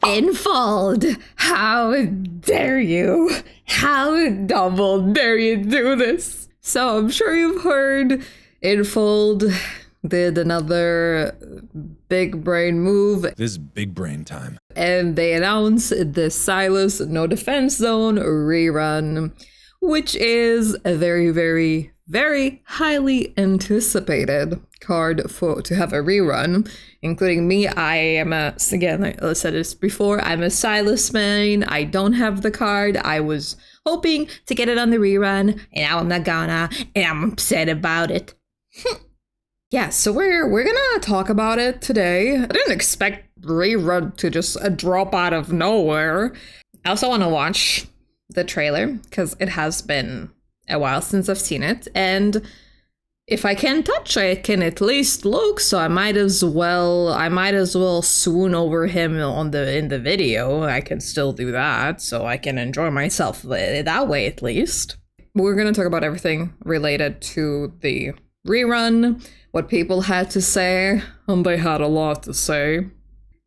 Infold! How dare you? How double dare you do this? So I'm sure you've heard Infold did another big brain move. This is big brain time. And they announced the Sylus No Defense Zone rerun, which is a very, very, very highly anticipated card to have a rerun, including me. I am again, I said this before, I'm a Sylus main. I don't have the card. I was hoping to get it on the rerun, and now I'm not gonna, and I'm upset about it. Yeah, so we're gonna talk about it today. I didn't expect rerun to just drop out of nowhere. I also want to watch the trailer because it has been a while since I've seen it, and if I can touch, I can at least look. So I might as well swoon over him in the video. I can still do that, so I can enjoy myself that way at least. We're gonna talk about everything related to the rerun, what people had to say, and they had a lot to say.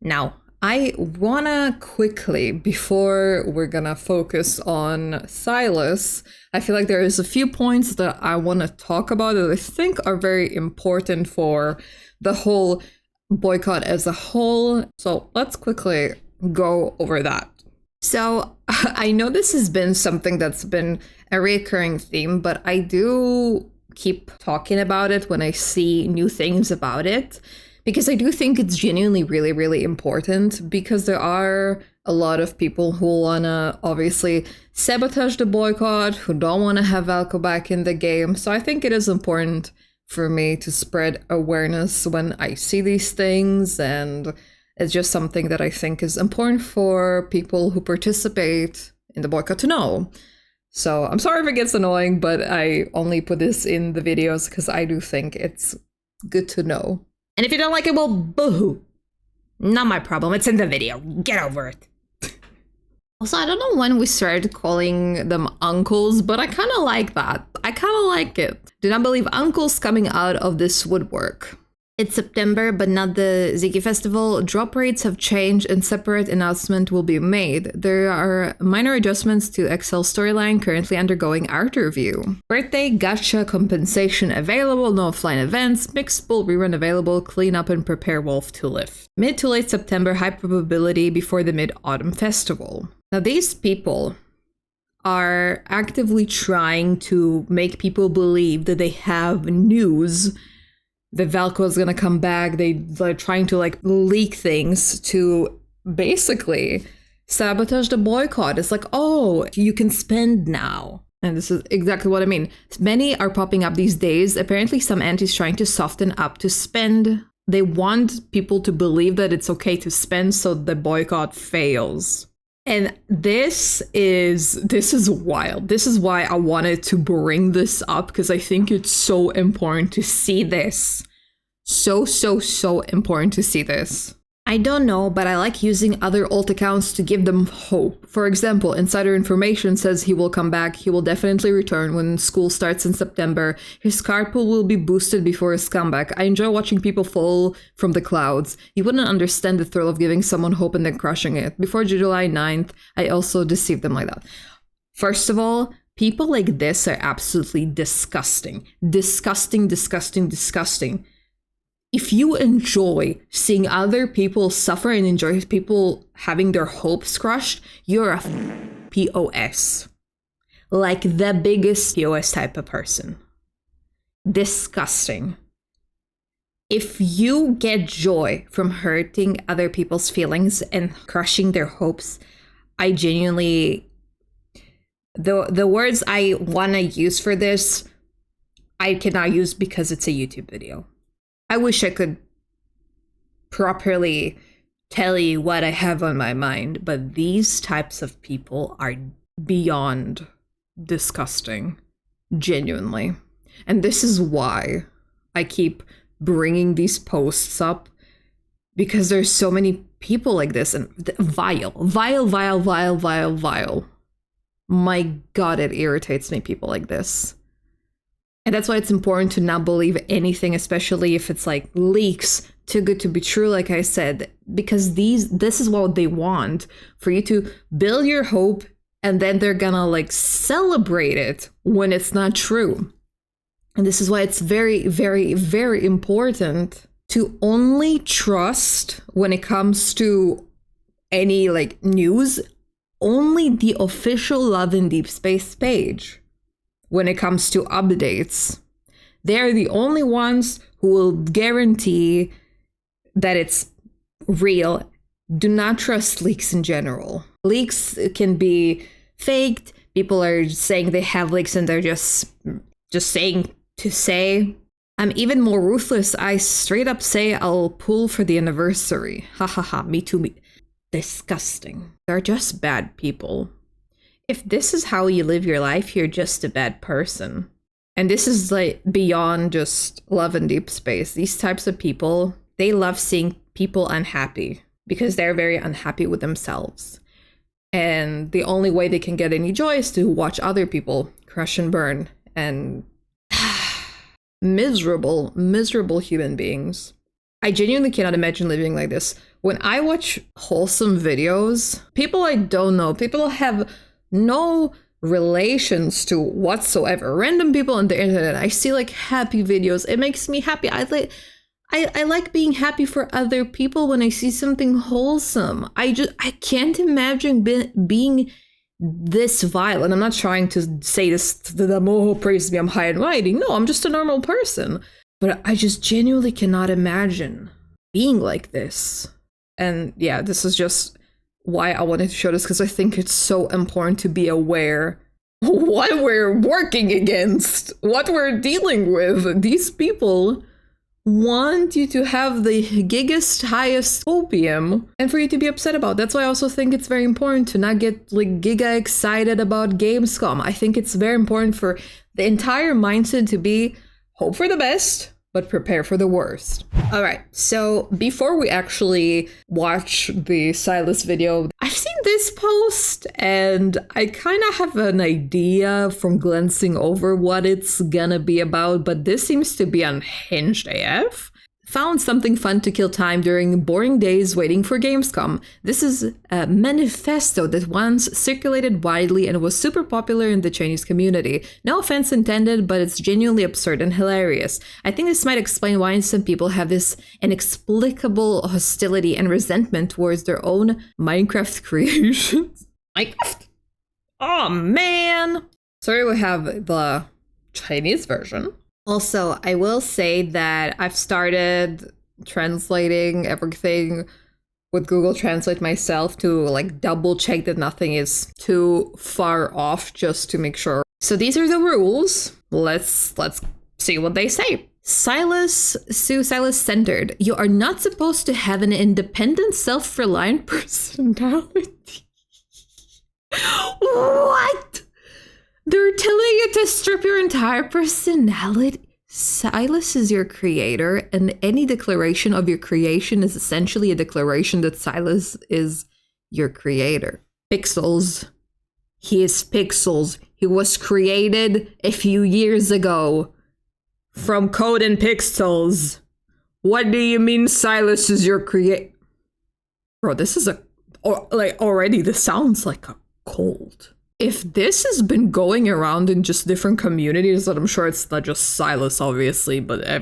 Now, I wanna quickly, before we're gonna focus on Sylus, I feel like there is a few points that I wanna talk about that I think are very important for the whole boycott as a whole. So let's quickly go over that. So I know this has been something that's been a recurring theme, but I do keep talking about it when I see new things about it, because I do think it's genuinely really, really important, because there are a lot of people who wanna obviously sabotage the boycott, who don't wanna have Valko back in the game. So I think it is important for me to spread awareness when I see these things, and it's just something that I think is important for people who participate in the boycott to know. So I'm sorry if it gets annoying, but I only put this in the videos because I do think it's good to know. And if you don't like it, well, boo-hoo. Not my problem. It's in the video. Get over it. Also, I don't know when we started calling them uncles, but I kind of like that. I kind of like it. Do not believe uncles coming out of this woodwork. It's September, but not the Ziggy Festival. Drop rates have changed and separate announcement will be made. There are minor adjustments to XL storyline currently undergoing art review. Birthday gacha compensation available, no offline events, mixed bull rerun available, clean up and prepare Wolf to lift. Mid to late September, high probability before the Mid-Autumn Festival. Now these people are actively trying to make people believe that they have news that Valko is gonna come back. They're trying to like leak things to basically sabotage the boycott. It's like, oh, you can spend now. And this is exactly what I mean. Many are popping up these days. Apparently some antis trying to soften up to spend. They want people to believe that it's okay to spend so the boycott fails. And this is wild. This is why I wanted to bring this up, because I think it's so important to see this. So important to see this. I don't know, but I like using other alt accounts to give them hope. For example, insider information says he will come back. He will definitely return when school starts in September. His card pool will be boosted before his comeback. I enjoy watching people fall from the clouds. You wouldn't understand the thrill of giving someone hope and then crushing it. Before July 9th, I also deceived them like that. First of all, people like this are absolutely disgusting. Disgusting. If you enjoy seeing other people suffer and enjoy people having their hopes crushed, you're a POS. Like the biggest POS type of person. Disgusting. If you get joy from hurting other people's feelings and crushing their hopes, I genuinely... The words I want to use for this, I cannot use because it's a YouTube video. I wish I could properly tell you what I have on my mind, but these types of people are beyond disgusting, genuinely. And this is why I keep bringing these posts up, because there's so many people like this, and vile. My God, it irritates me, people like this. And that's why it's important to not believe anything, especially if it's like leaks, too good to be true, like I said, because this is what they want, for you to build your hope, and then they're gonna like celebrate it when it's not true. And this is why it's very, very, very important to only trust, when it comes to any like news, only the official Love in Deepspace page. When it comes to updates, they're the only ones who will guarantee that it's real. Do not trust leaks in general. Leaks can be faked. People are saying they have leaks and they're just saying to say. I'm even more ruthless. I straight up say I'll pull for the anniversary. Ha ha ha, me too. Disgusting. They're just bad people. If this is how you live your life, you're just a bad person. And this is like beyond just Love in Deepspace. These types of people, they love seeing people unhappy because they're very unhappy with themselves. And the only way they can get any joy is to watch other people crash and burn. And miserable, miserable human beings. I genuinely cannot imagine living like this. When I watch wholesome videos, people I don't know, people have no relations to whatsoever, random people on the internet, I see like happy videos. It makes me happy. I like being happy for other people when I see something wholesome. I can't imagine being this vile. And I'm not trying to say this to the oh, praise me, I'm high and mighty. No, I'm just a normal person. But I just genuinely cannot imagine being like this. And yeah, this is just why I wanted to show this, because I think it's so important to be aware what we're working against, what we're dealing with. These people want you to have the giggest, highest opium and for you to be upset about. That's why I also think it's very important to not get like giga excited about Gamescom. I think it's very important for the entire mindset to be hope for the best, but prepare for the worst. All right, so before we actually watch the Sylus video, I've seen this post and I kind of have an idea from glancing over what it's gonna be about, but this seems to be unhinged AF. Found something fun to kill time during boring days waiting for Gamescom. This is a manifesto that once circulated widely and was super popular in the Chinese community. No offense intended, but it's genuinely absurd and hilarious. I think this might explain why some people have this inexplicable hostility and resentment towards their own Minecraft creations. Minecraft? Oh man! Sorry, we have the Chinese version. Also, I will say that I've started translating everything with Google Translate myself to like double check that nothing is too far off, just to make sure. So these are the rules. Let's see what they say. Sylus centered. You are not supposed to have an independent, self-reliant personality. What? They're telling you to strip your entire personality. Sylus is your creator, and any declaration of your creation is essentially a declaration that Sylus is your creator. Pixels. He is Pixels. He was created a few years ago from code and pixels. What do you mean Sylus is your creator? Bro, this is already this sounds like a cult. If this has been going around in just different communities, and I'm sure it's not just Sylus, obviously, but it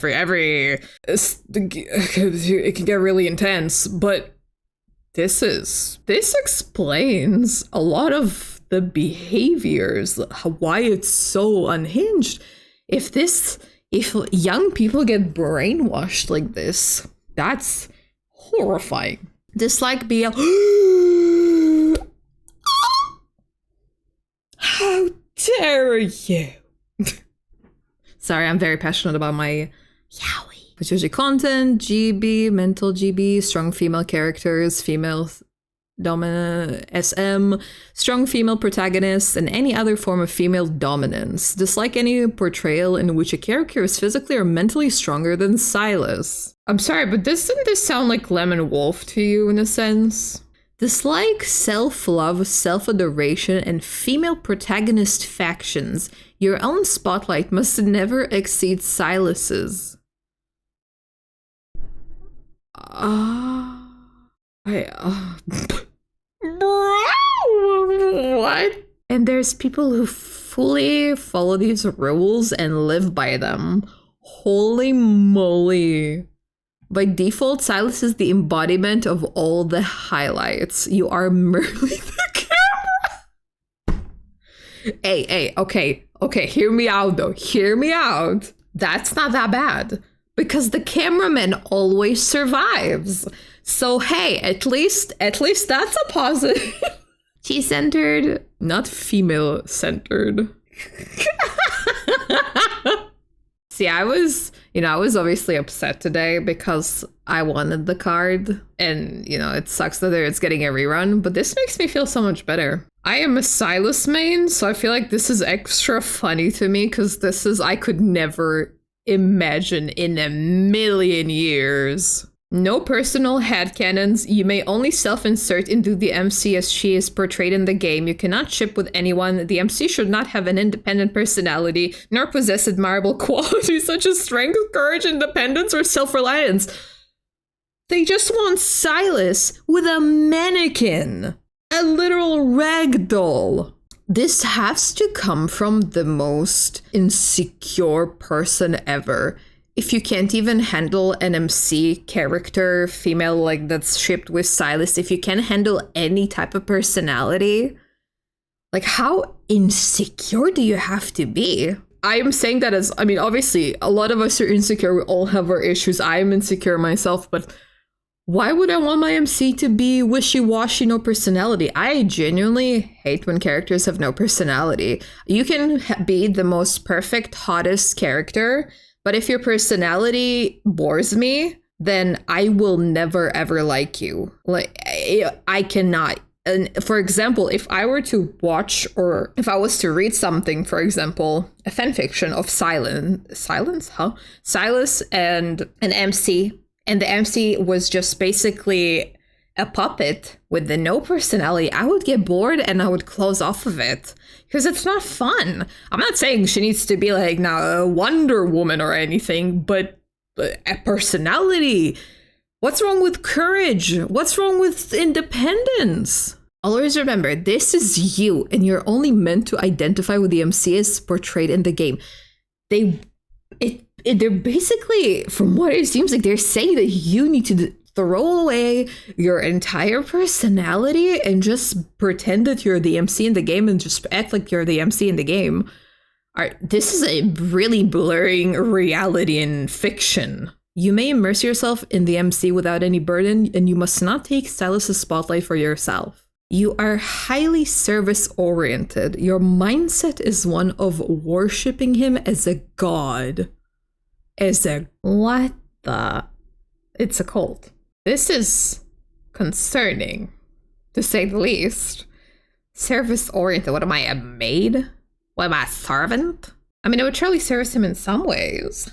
can get really intense. But this explains a lot of the behaviors, why it's so unhinged. If young people get brainwashed like this, that's horrifying. Dislike BL. How dare you? Sorry, I'm very passionate about my yaoi. Pursuit content, GB, mental GB, strong female characters, female dominant SM, strong female protagonists, and any other form of female dominance. Dislike any portrayal in which a character is physically or mentally stronger than Sylus. I'm sorry, but doesn't this sound like Lemon Wolf to you in a sense? Dislike self-love, self-adoration, and female protagonist factions. Your own spotlight must never exceed Sylus's. What? And there's people who fully follow these rules and live by them. Holy moly. By default, Sylus is the embodiment of all the highlights. You are merely the camera. Hey, okay, hear me out though. Hear me out. That's not that bad. Because the cameraman always survives. So hey, at least that's a positive. T-centered, not female-centered. See, I was obviously upset today because I wanted the card, and, it sucks that it's getting a rerun, but this makes me feel so much better. I am a Sylus main, so I feel like this is extra funny to me because I could never imagine in a million years. No personal headcanons. You may only self-insert into the MC as she is portrayed in the game. You cannot ship with anyone. The MC should not have an independent personality, nor possess admirable qualities such as strength, courage, independence, or self-reliance. They just want Sylus with a mannequin. A literal ragdoll. This has to come from the most insecure person ever. If you can't even handle an MC character, female, like that's shipped with Sylus, if you can't handle any type of personality, like how insecure do you have to be? I am saying that as, obviously a lot of us are insecure. We all have our issues. I am insecure myself, but why would I want my MC to be wishy-washy, no personality? I genuinely hate when characters have no personality. You can be the most perfect, hottest character, but if your personality bores me, then I will never ever like you. Like, I cannot. And for example, if I were to watch or if I was to read something, for example, a fanfiction of Sylus and an MC, and the MC was just basically a puppet with the no personality, I would get bored and I would close off of it because it's not fun. I'm not saying she needs to be like now a Wonder Woman or anything, but a personality. What's wrong with courage? What's wrong with independence? Always remember, this is you, and you're only meant to identify with the MC as portrayed in the game. They're basically, from what it seems like, they're saying that you need to throw away your entire personality and just pretend that you're the MC in the game and just act like you're the MC in the game. This is a really blurring reality and fiction. You may immerse yourself in the MC without any burden, and you must not take Sylus' spotlight for yourself. You are highly service-oriented. Your mindset is one of worshipping him as a god. What the? It's a cult. This is concerning, to say the least. Service-oriented. What am I, a maid? What am I, a servant? I would surely service him in some ways.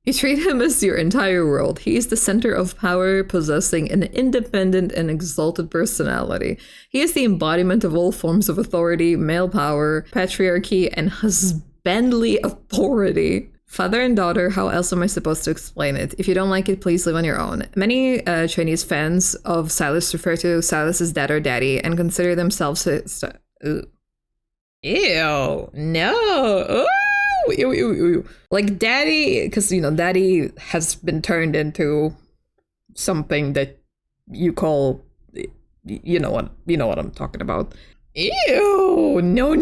You treat him as your entire world. He is the center of power, possessing an independent and exalted personality. He is the embodiment of all forms of authority, male power, patriarchy, and husbandly authority. Father and daughter, how else am I supposed to explain it? If you don't like it, please live on your own. Many Chinese fans of Sylus refer to Sylus as dad or daddy and consider themselves Ew, no. Ew. Like daddy, because daddy has been turned into something that you call, you know what I'm talking about. Ew, no.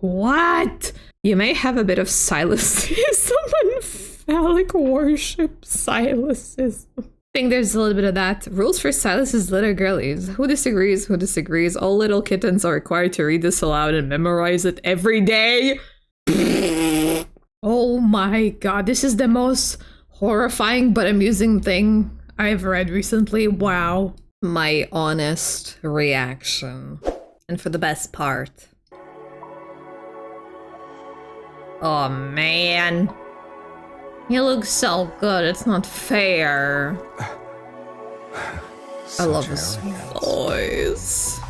What? You may have a bit of Sylus. Someone phallic worship Sylus. I think there's a little bit of that. Rules for Sylus' little girlies. Who disagrees? All little kittens are required to read this aloud and memorize it every day. Oh my god, this is the most horrifying but amusing thing I've read recently. Wow. My honest reaction. And for the best part. Oh man. He looks so good, it's not fair. I love his voice.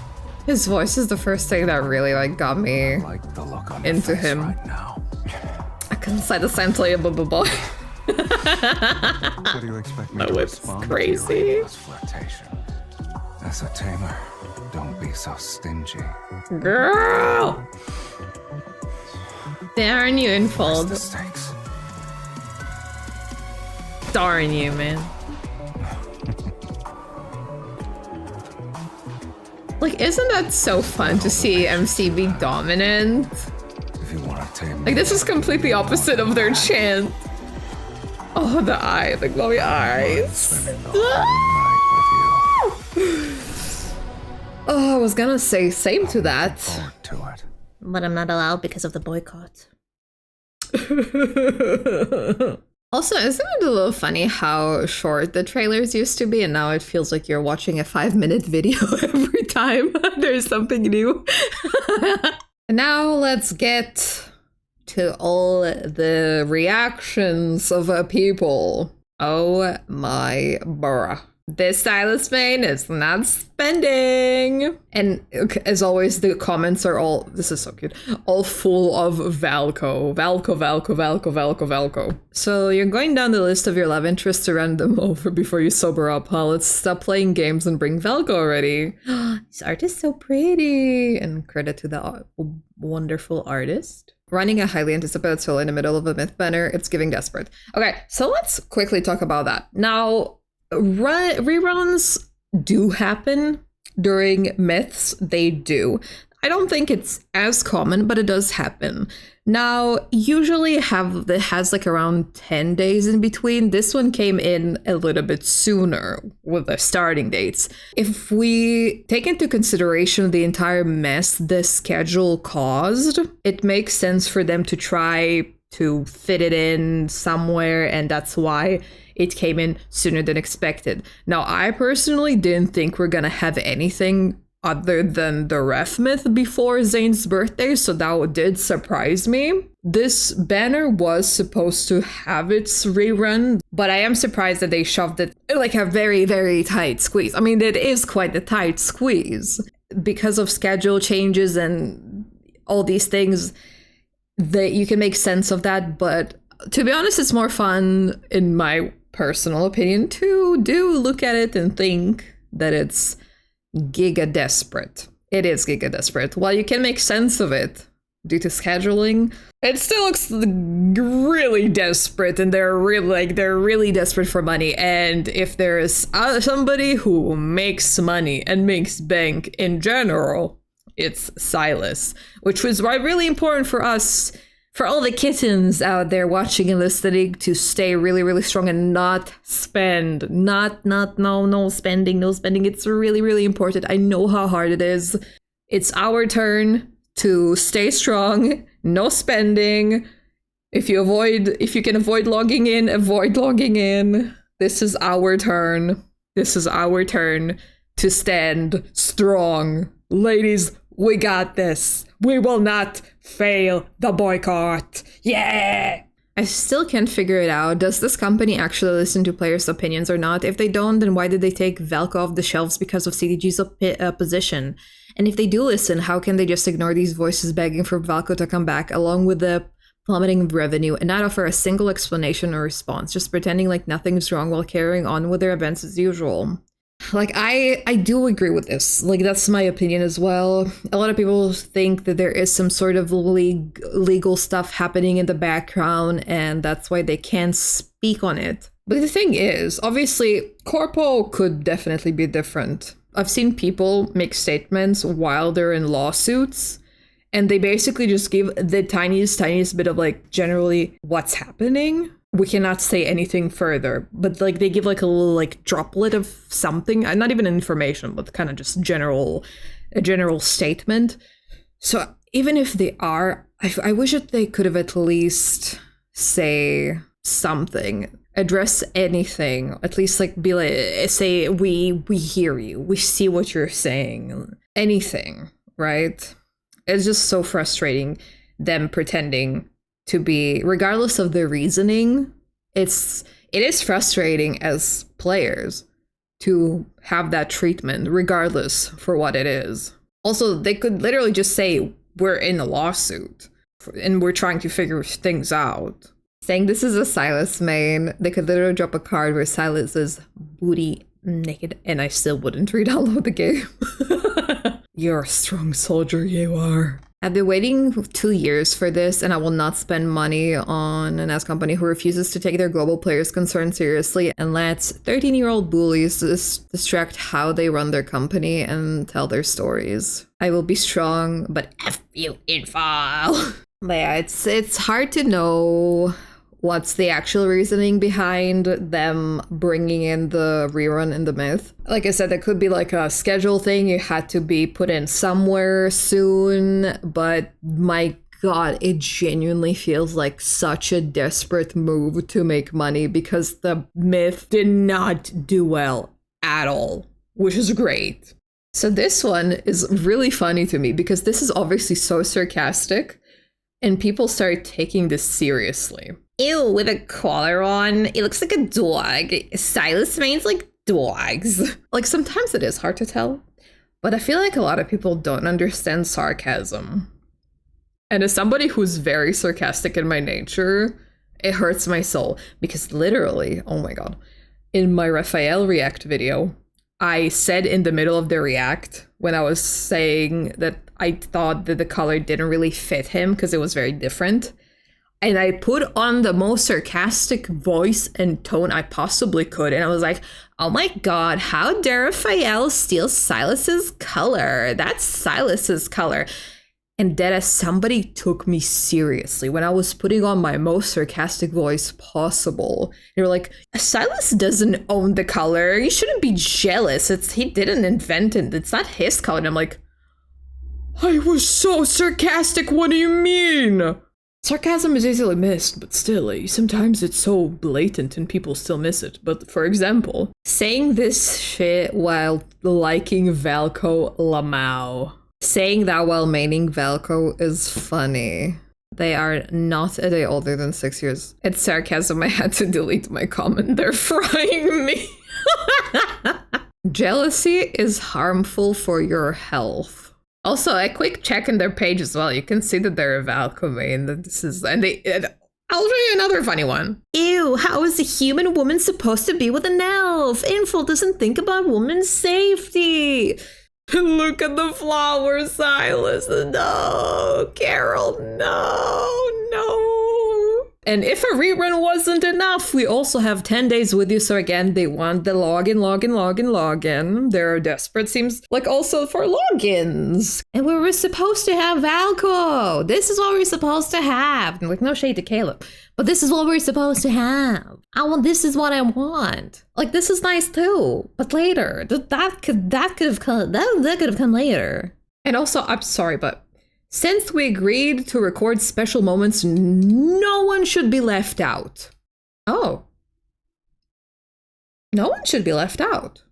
His voice is the first thing that really got me into him. I couldn't say the same to you, boy. How do you expect me to respond crazy. to your aimless flirtation? As a tamer, don't be so stingy. Girl! Darn you, Where's Infold. the stakes? Darn you, man. Like, isn't that so fun to see MC be dominant? If you want to tame Like, this is completely opposite of their chant. Oh, the eye, the glowy eyes. spending the whole night with you. Oh, I was gonna say same to that. Forward to it. But I'm not allowed because of the boycott. Also, isn't it a little funny how short the trailers used to be, and now it feels like you're watching a 5-minute video every time there's something new? And now let's get to all the reactions of people. Oh my bruh. This Sylus main is not spending. And as always, the comments are all, this is so cute, all full of Valko. Valko, Valko, Valko, Valko, Valko. So you're going down the list of your love interests to run them over before you sober up, huh? Let's stop playing games and bring Valko already. This art is so pretty. And credit to the wonderful artist. Running a highly anticipated solo in the middle of a myth banner, it's giving desperate. Okay, so let's quickly talk about that. Now, reruns do happen during myths. They do. I don't think it's as common, but it does happen. Now, usually it has like around 10 days in between. This one came in a little bit sooner with the starting dates. If we take into consideration the entire mess the schedule caused, it makes sense for them to try to fit it in somewhere, and that's why it came in sooner than expected. Now, I personally didn't think we're gonna have anything other than the ref myth before Zane's birthday, so that did surprise me. This banner was supposed to have its rerun, but I am surprised that they shoved it like a very, very tight squeeze. I mean, it is quite a tight squeeze. Because of schedule changes and all these things, that you can make sense of that, but to be honest, it's more fun, in my personal opinion, to look at it and think that it's giga desperate. It is giga desperate. While you can make sense of it due to scheduling, it still looks really desperate, and they're really desperate for money. And if there is somebody who makes money and makes bank in general, it's Sylus, which was really important for us, for all the kittens out there watching and listening, to stay really, really strong and not spend. No spending. It's really, really important. I know how hard it is. It's our turn to stay strong, no spending. If you can avoid logging in, avoid logging in. This is our turn. This is our turn to stand strong. Ladies, we got this. We will not fail the boycott. Yeah! I still can't figure it out. Does this company actually listen to players' opinions or not? If they don't, then why did they take Valko off the shelves because of CDG's opposition? And if they do listen, how can they just ignore these voices begging for Valko to come back, along with the plummeting revenue, and not offer a single explanation or response, just pretending like nothing's wrong while carrying on with their events as usual? Like, I do agree with this. Like, that's my opinion as well. A lot of people think that there is some sort of legal stuff happening in the background, and that's why they can't speak on it. But the thing is, obviously, Corpo could definitely be different. I've seen people make statements while they're in lawsuits, and they basically just give the tiniest bit of, like, generally what's happening. We cannot say anything further, but like they give like a little like droplet of something, not even information, but kind of just a general statement. So even if they are, I wish that they could have at least say something, address anything, at least like be like, say, we hear you, we see what you're saying, anything, right? It's just so frustrating, them pretending to be, regardless of the reasoning, it is frustrating as players to have that treatment, regardless for what it is. Also, they could literally just say, we're in a lawsuit and we're trying to figure things out. Saying this is a Sylus main, they could literally drop a card where Sylus is booty naked, and I still wouldn't re-download the game. You're a strong soldier, you are. I've been waiting 2 years for this, and I will not spend money on an ass company who refuses to take their global players' concerns seriously and lets 13-year-old bullies distract how they run their company and tell their stories. I will be strong, but F you, infile. But yeah, it's hard to know what's the actual reasoning behind them bringing in the rerun in the myth. Like I said, there could be like a schedule thing. You had to be put in somewhere soon, but my God, it genuinely feels like such a desperate move to make money because the myth did not do well at all, which is great. So this one is really funny to me because this is obviously so sarcastic and people start taking this seriously. Ew, with a collar on. It looks like a dog. Sylus mains like dogs. Like, sometimes it is hard to tell, but I feel like a lot of people don't understand sarcasm. And as somebody who's very sarcastic in my nature, it hurts my soul because literally, oh my God, in my Rafayel react video, I said in the middle of the react when I was saying that I thought that the color didn't really fit him because it was very different. And I put on the most sarcastic voice and tone I possibly could. And I was like, oh my God, how dare Rafayel steal Sylus's color? That's Sylus's color. And that as somebody took me seriously when I was putting on my most sarcastic voice possible. They were like, Sylus doesn't own the color. You shouldn't be jealous. He didn't invent it. It's not his color. And I'm like, I was so sarcastic. What do you mean? Sarcasm is easily missed, but still, sometimes it's so blatant and people still miss it. But for example, saying this shit while liking Valco Lamau. Saying that while maining Valco is funny. They are not a day older than 6 years. It's sarcasm. I had to delete my comment. They're frying me. Jealousy is harmful for your health. Also, a quick check in their page as well. You can see that they're a Valco main. I'll show you another funny one. Ew, how is a human woman supposed to be with an elf? Info doesn't think about women's safety. Look at the flowers, Sylus. No, Carol, no. And if a rerun wasn't enough, we also have 10 days with you. So again, they want the login. They're desperate, seems like, also for logins. And we were supposed to have Valco. This is what we're supposed to have. And like, no shade to Caleb, but this is what we're supposed to have. This is what I want. Like, this is nice too, but later. That could have come later. And also, I'm sorry, but since we agreed to record special moments, no one should be left out. Oh. No one should be left out.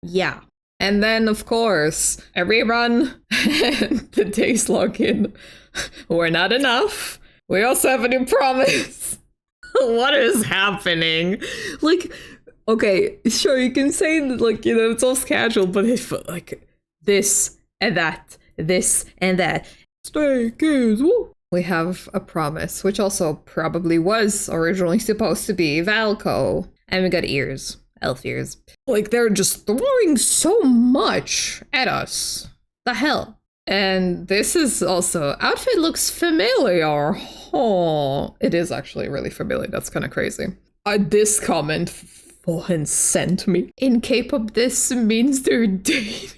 Yeah. And then, of course, a rerun and the day's login were not enough. We also have a new promise. What is happening? Like, okay, sure, you can say that, like, you know, it's all schedule, but if, like, this and that. Stay kids, woo. We have a promise, which also probably was originally supposed to be Valco. And we got ears. Elf ears. Like, they're just throwing so much at us. The hell? And this is also, outfit looks familiar. Oh, it is actually really familiar. That's kind of crazy. This comment Fohan sent me. In K-pop, this means they're dating.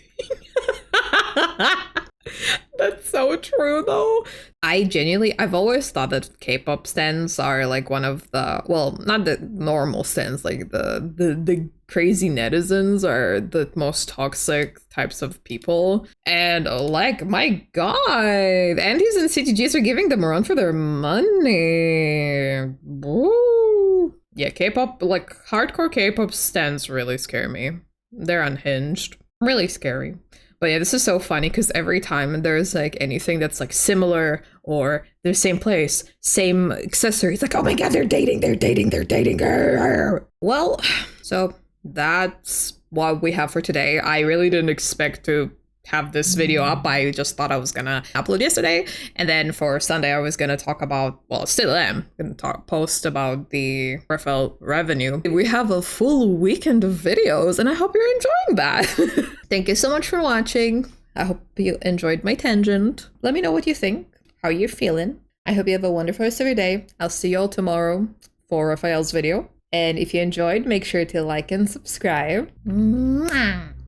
That's so true, though. I've always thought that K-pop stans are like one of the, well, not the normal stans, like the crazy netizens are the most toxic types of people. And like, my God, Andes and CTGs are giving them a run for their money. Woo. Yeah, K-pop, like hardcore K-pop stans really scare me. They're unhinged. Really scary. But yeah, this is so funny because every time there's like anything that's like similar or the same place, same accessories, like, oh my God, they're dating. Well, so that's what we have for today. I really didn't expect to have this video up. I just thought I was gonna upload yesterday, and then for Sunday I was gonna talk about, well, still am gonna post about the Rafayel revenue. We have a full weekend of videos, and I hope you're enjoying that. Thank you so much for watching. I hope you enjoyed my tangent. Let me know what you think, how you're feeling. I hope you have a wonderful rest of your day. I'll see you all tomorrow for Rafayel's video. And if you enjoyed, make sure to like and subscribe. Mwah.